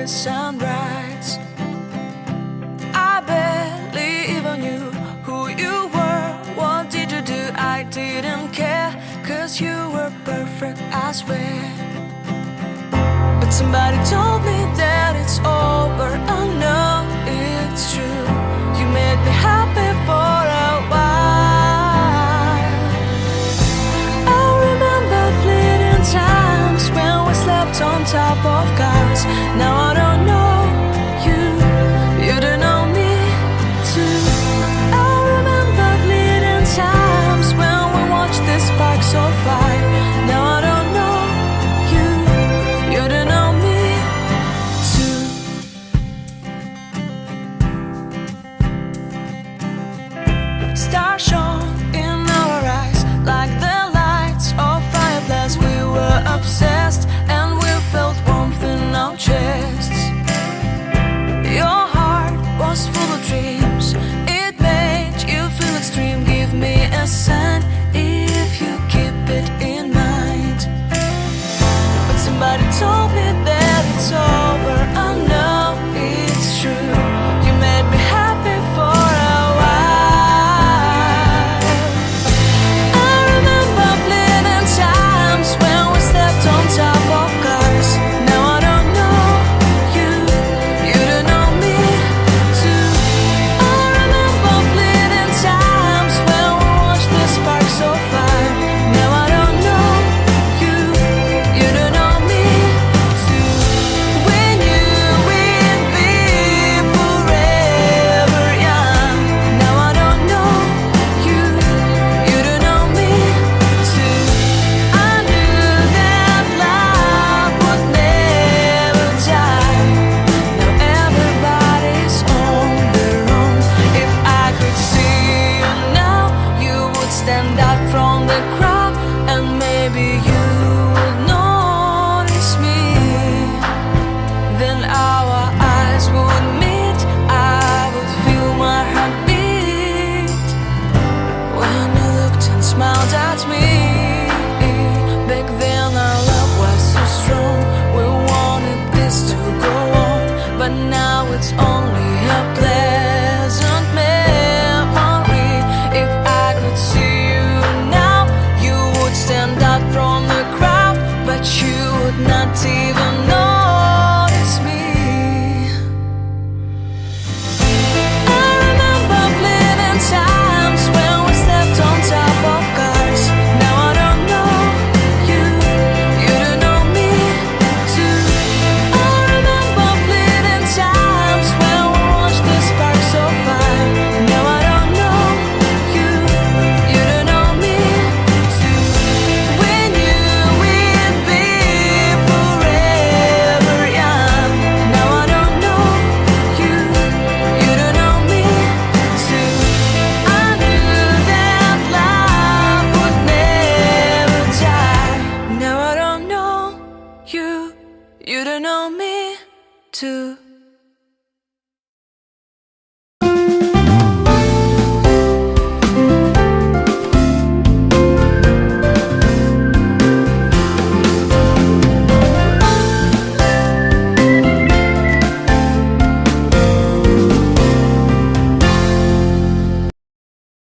the sunrise. I barely even knew who you were. What did you do? I didn't care, 'cause you were perfect, I swear. But somebody told me that it's over. I know it's true. You made me happy for a while. I remember fleeting times when we slept on top of cars. Now I don't know you, you don't know me too. I remember fleeting times when we watched the sparks so fire. Now I don't know you, you don't know me too. Stars shone in our eyes like the lights of fireflies. We were obsessed and we felt warmth in our chests. Your heart was full of dreams. It made you feel extreme. Give me a sign if you keep it in mind. But somebody told me that it's over. I know it's true. You made me happy for a while. I remember fleeting times when we slept on top of cars. Now I don't know you, you don't know me too. I remember fleeting times when we watched the sparks so fire. Now I don't know you, you don't know me too. We knew we'd be forever young. Now I don't know you, you don't know me too. I knew that love would never die. Now everybody's on their own. If I could see you now, you would stand out from the crowd, and maybe you would notice me. Then our eyes would meet. I would feel my heart beat when you looked and smiled at me. Back then our love was so strong. We wanted this to go on, but now it's only a pleasant memory. If I could see you now, you would stand out from the crowd, but you would not even notice me. I remember fleeting times when we slept on top of cars. Now I don't know you, you don't know me too. I remember fleeting times when we watched the sparks so fire. Now I don't know you, you don't know me too. We knew we'd be forever young. Now I don't know you, you don't know me too. I knew that love would never die. Now I don't know you, you don't know me too.